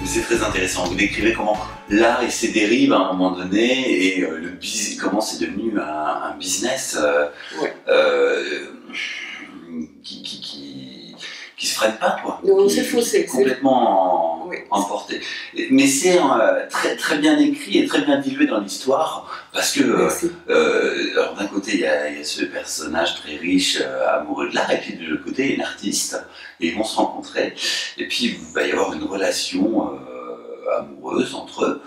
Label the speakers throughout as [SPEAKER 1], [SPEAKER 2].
[SPEAKER 1] C'est très intéressant. Vous décrivez comment l'art et ses dérives à un moment donné et comment c'est devenu un business
[SPEAKER 2] Ouais.
[SPEAKER 1] Qui se freine pas, quoi.
[SPEAKER 2] Non, c'est faussé.
[SPEAKER 1] Complètement
[SPEAKER 2] oui.
[SPEAKER 1] emporté. Mais c'est très, très bien écrit et très bien dilué dans l'histoire parce que alors d'un côté il y a ce personnage très riche, amoureux de l'art, et puis de l'autre côté il y a une artiste, et ils vont se rencontrer, et puis il va y avoir une relation amoureuse entre eux,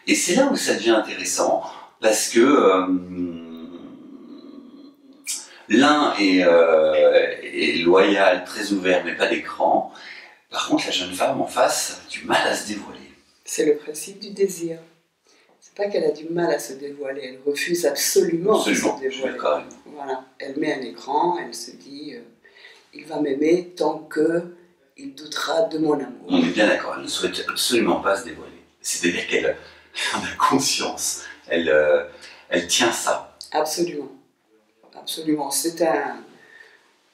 [SPEAKER 1] et c'est là où ça devient intéressant parce que l'un est loyal, très ouvert, mais pas d'écran. Par contre, la jeune femme en face a du mal à se dévoiler.
[SPEAKER 2] C'est le principe du désir. C'est pas qu'elle a du mal à se dévoiler, elle refuse absolument de se dévoiler. Voilà. Elle met un écran, elle se dit il va m'aimer tant qu'il doutera de mon amour.
[SPEAKER 1] On est bien d'accord, elle ne souhaite absolument pas se dévoiler. C'est-à-dire qu'elle en a conscience, elle tient ça.
[SPEAKER 2] Absolument. Absolument.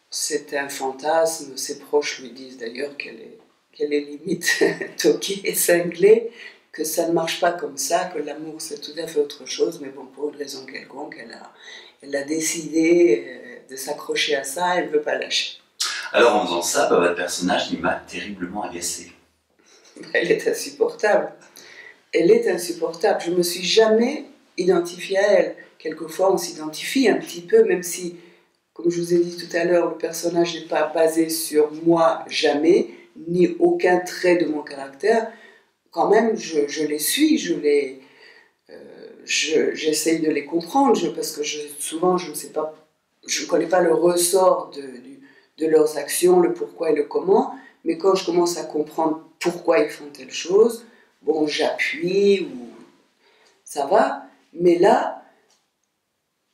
[SPEAKER 2] C'est un fantasme. Ses proches lui disent d'ailleurs qu'elle est limite toquée et cinglée, que ça ne marche pas comme ça, que l'amour c'est tout à fait autre chose, mais bon, pour une raison quelconque, elle a décidé de s'accrocher à ça, elle ne veut pas lâcher.
[SPEAKER 1] Alors en faisant ça, votre personnage, il m'a terriblement agacée.
[SPEAKER 2] Elle est insupportable. Elle est insupportable. Je ne me suis jamais identifiée à elle. Quelquefois, on s'identifie un petit peu, même si, comme je vous ai dit tout à l'heure, le personnage n'est pas basé sur moi, jamais, ni aucun trait de mon caractère. Quand même, je les suis, j'essaye de les comprendre, parce que souvent, je ne connais pas le ressort de leurs actions, le pourquoi et le comment, mais quand je commence à comprendre pourquoi ils font telle chose, bon, j'appuie, ou ça va, mais là,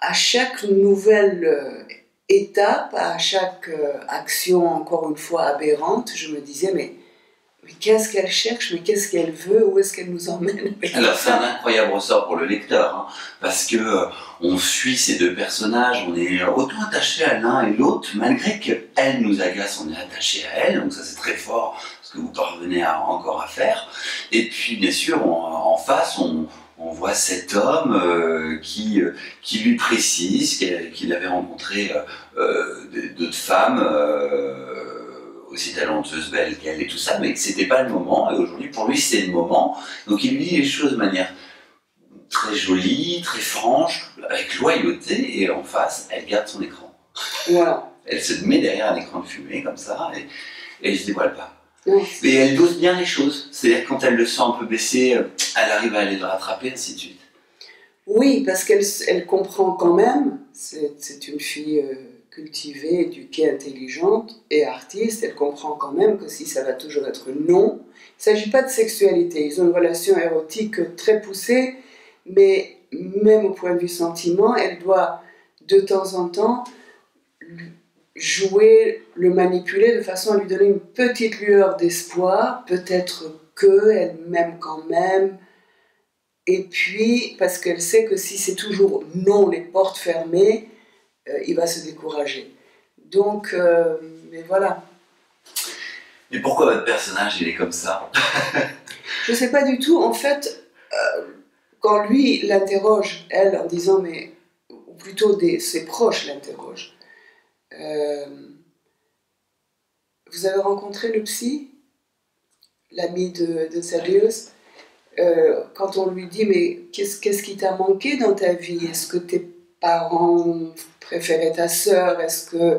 [SPEAKER 2] à chaque nouvelle étape, à chaque action, encore une fois aberrante, je me disais, mais qu'est-ce qu'elle cherche, mais qu'est-ce qu'elle veut, où est-ce qu'elle nous emmène?
[SPEAKER 1] Alors c'est un incroyable ressort pour le lecteur, hein, parce que on suit ces deux personnages, on est autant attaché à l'un et l'autre, malgré qu'elle nous agace, on est attaché à elle, donc ça c'est très fort, ce que vous parvenez encore à faire. Et puis bien sûr, en face, on voit cet homme qui lui précise qu'il avait rencontré d'autres femmes aussi talentueuses, belles qu'elle et tout ça, mais que c'était pas le moment, et aujourd'hui pour lui c'est le moment, donc il lui dit les choses de manière très jolie, très franche, avec loyauté, et en face elle garde son écran.
[SPEAKER 2] Voilà.
[SPEAKER 1] Elle se met derrière un écran de fumée comme ça, et elle se dévoile pas.
[SPEAKER 2] Oui.
[SPEAKER 1] Mais elle dose bien les choses, c'est-à-dire quand elle le sent un peu baissé, elle arrive à aller le rattraper, ainsi de suite.
[SPEAKER 2] Oui, parce qu'elle comprend quand même, c'est une fille cultivée, éduquée, intelligente et artiste, elle comprend quand même que si ça va toujours être non, il ne s'agit pas de sexualité, ils ont une relation érotique très poussée, mais même au point de vue sentiment, elle doit de temps en temps jouer, le manipuler de façon à lui donner une petite lueur d'espoir, peut-être qu'elle m'aime quand même, et puis parce qu'elle sait que si c'est toujours non, les portes fermées, il va se décourager. Donc, mais voilà.
[SPEAKER 1] Et pourquoi votre personnage, il est comme ça?
[SPEAKER 2] Je ne sais pas du tout. En fait, quand lui l'interroge, elle, en disant, mais, ou plutôt ses proches l'interrogent, vous avez rencontré le psy, l'ami de Thaddeus? Quand on lui dit, mais qu'est-ce qui t'a manqué dans ta vie? Est-ce que tes parents préféraient ta sœur? Est-ce que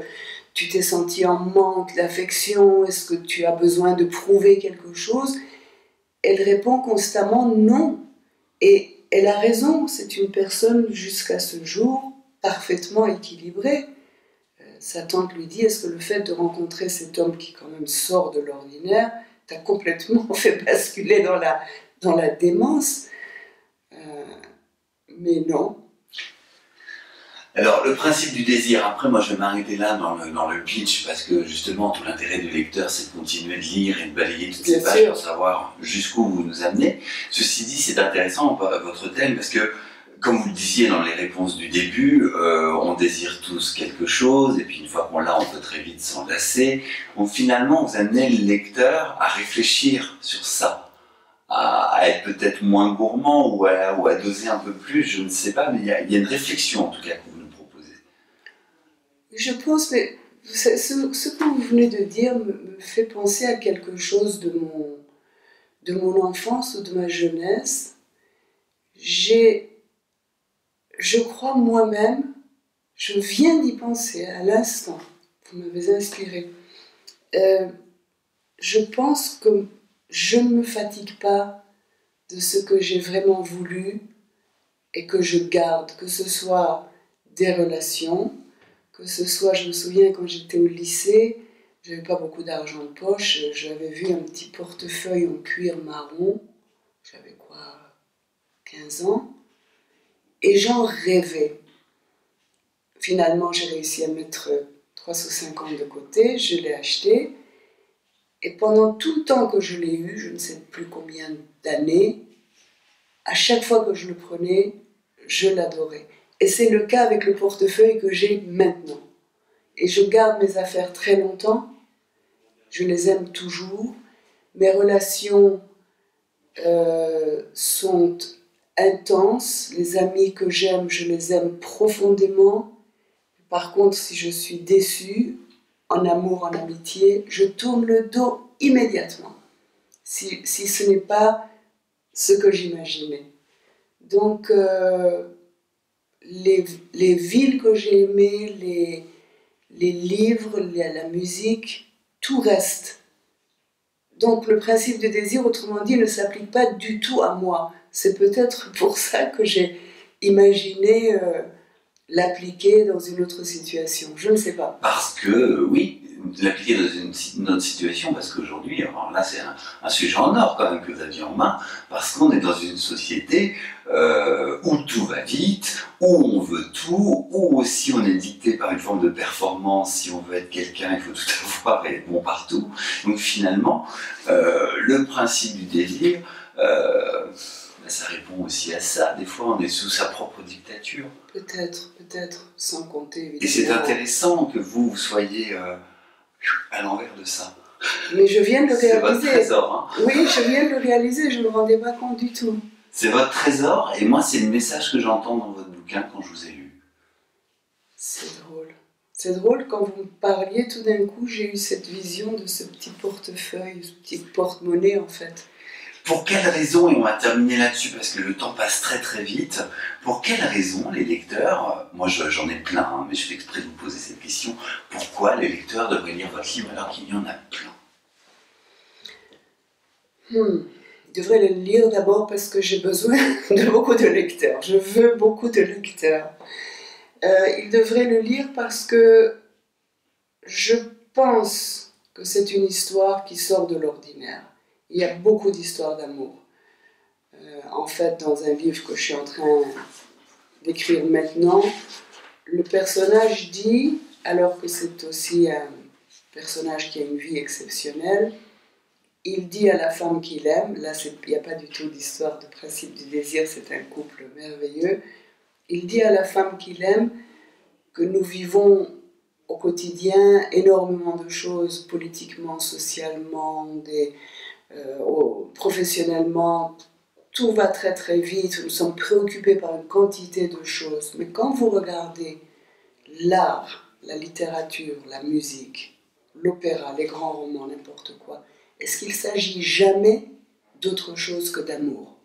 [SPEAKER 2] tu t'es senti en manque d'affection? Est-ce que tu as besoin de prouver quelque chose? Elle répond constamment non. Et elle a raison, c'est une personne jusqu'à ce jour parfaitement équilibrée. Sa tante lui dit, est-ce que le fait de rencontrer cet homme qui quand même sort de l'ordinaire t'a complètement fait basculer dans la démence? Mais non.
[SPEAKER 1] Alors, le principe du désir, après moi je vais m'arrêter là dans le pitch, parce que justement tout l'intérêt du lecteur c'est de continuer de lire et de balayer toutes ces pages pour savoir jusqu'où vous nous amenez. Ceci dit, c'est intéressant votre thème, parce que comme vous le disiez dans les réponses du début, on désire tous quelque chose, et puis une fois qu'on l'a, on peut très vite s'en lasser. Donc finalement, vous amenez le lecteur à réfléchir sur ça, à être peut-être moins gourmand ou à doser un peu plus, je ne sais pas, mais il y a une réflexion en tout cas que vous nous proposez.
[SPEAKER 2] Je pense, mais ce que vous venez de dire me fait penser à quelque chose de mon enfance ou de ma jeunesse. Je crois moi-même, je viens d'y penser à l'instant, vous m'avez inspiré. Je pense que je ne me fatigue pas de ce que j'ai vraiment voulu et que je garde, que ce soit des relations, que ce soit, je me souviens quand j'étais au lycée, j'avais pas beaucoup d'argent de poche, j'avais vu un petit portefeuille en cuir marron, j'avais quoi, 15 ans, et j'en rêvais. Finalement, j'ai réussi à mettre 350 de côté, je l'ai acheté, et pendant tout le temps que je l'ai eu, je ne sais plus combien d'années, à chaque fois que je le prenais, je l'adorais. Et c'est le cas avec le portefeuille que j'ai maintenant. Et je garde mes affaires très longtemps, je les aime toujours. Mes relations sont intenses, les amis que j'aime, je les aime profondément. Par contre, si je suis déçue, en amour, en amitié, je tourne le dos immédiatement, si ce n'est pas ce que j'imaginais. Donc, les villes que j'ai aimées, les livres, la musique, tout reste. Donc le principe du désir, autrement dit, ne s'applique pas du tout à moi. C'est peut-être pour ça que j'ai imaginé l'appliquer dans une autre situation. Je ne sais pas.
[SPEAKER 1] Parce que, oui, l'appliquer dans une autre situation, parce qu'aujourd'hui, alors là c'est un sujet en or quand même que vous aviez en main, parce qu'on est dans une société où tout va vite, où on veut tout, où aussi on est dicté par une forme de performance. Si on veut être quelqu'un, il faut tout avoir et être bon partout. Donc finalement, le principe du désir, ça répond aussi à ça. Des fois, on est sous sa propre dictature.
[SPEAKER 2] Peut-être, sans compter évidemment.
[SPEAKER 1] Et c'est intéressant que vous soyez à l'envers de ça.
[SPEAKER 2] Mais je viens de le réaliser.
[SPEAKER 1] C'est votre trésor, hein.
[SPEAKER 2] Oui, je viens de le réaliser, je ne me rendais pas compte du tout.
[SPEAKER 1] C'est votre trésor, et moi, c'est le message que j'entends dans votre bouquin quand je vous ai lu.
[SPEAKER 2] C'est drôle. C'est drôle, quand vous me parliez, tout d'un coup, j'ai eu cette vision de ce petit portefeuille, ce petit porte-monnaie, en fait.
[SPEAKER 1] Pour quelle raison, et on va terminer là-dessus parce que le temps passe très très vite, pour quelle raison les lecteurs, moi j'en ai plein, hein, mais je fais exprès de vous poser cette question, pourquoi les lecteurs devraient lire votre livre alors qu'il y en a plein?
[SPEAKER 2] Ils devraient le lire d'abord parce que j'ai besoin de beaucoup de lecteurs, je veux beaucoup de lecteurs. Ils devraient le lire parce que je pense que c'est une histoire qui sort de l'ordinaire. Il y a beaucoup d'histoires d'amour. En fait, dans un livre que je suis en train d'écrire maintenant, le personnage dit, alors que c'est aussi un personnage qui a une vie exceptionnelle, il dit à la femme qu'il aime, là il n'y a pas du tout d'histoire de principe du désir, c'est un couple merveilleux, il dit à la femme qu'il aime que nous vivons au quotidien énormément de choses, politiquement, socialement, professionnellement, tout va très très vite, nous sommes préoccupés par une quantité de choses. Mais quand vous regardez l'art, la littérature, la musique, l'opéra, les grands romans, n'importe quoi, est-ce qu'il s'agit jamais d'autre chose que d'amour?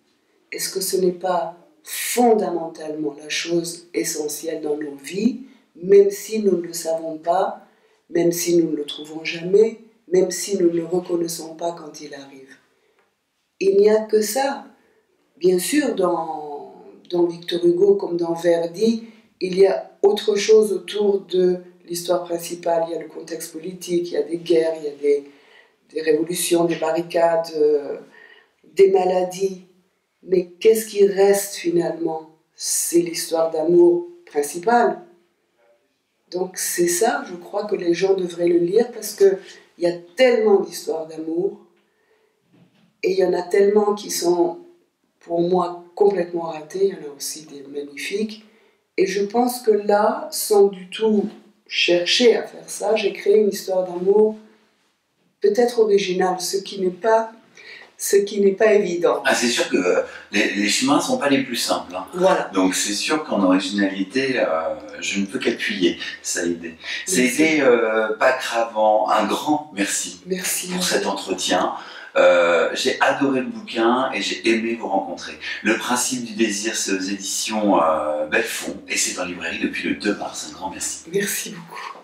[SPEAKER 2] Est-ce que ce n'est pas fondamentalement la chose essentielle dans nos vies, même si nous ne le savons pas, même si nous ne le trouvons jamais, même si nous ne le reconnaissons pas quand il arrive? Il n'y a que ça. Bien sûr, dans Victor Hugo comme dans Verdi, il y a autre chose autour de l'histoire principale. Il y a le contexte politique, il y a des guerres, il y a des révolutions, des barricades, des maladies. Mais qu'est-ce qui reste finalement? C'est l'histoire d'amour principale. Donc c'est ça, je crois que les gens devraient le lire parce qu'il y a tellement d'histoires d'amour et il y en a tellement qui sont, pour moi, complètement ratées. Il y en a aussi des magnifiques. Et je pense que là, sans du tout chercher à faire ça, j'ai créé une histoire d'amour peut-être originale, ce qui n'est pas ce qui n'est pas évident.
[SPEAKER 1] Ah, c'est sûr que les chemins ne sont pas les plus simples. Hein.
[SPEAKER 2] Voilà.
[SPEAKER 1] Donc c'est sûr qu'en originalité, je ne peux qu'appuyer Saïd. C'était pas Cravant, un grand merci,
[SPEAKER 2] Merci
[SPEAKER 1] pour cet entretien. J'ai adoré le bouquin et j'ai aimé vous rencontrer. Le principe du désir, c'est aux éditions Belfond et c'est en librairie depuis le 2 mars. Un grand merci.
[SPEAKER 2] Merci beaucoup.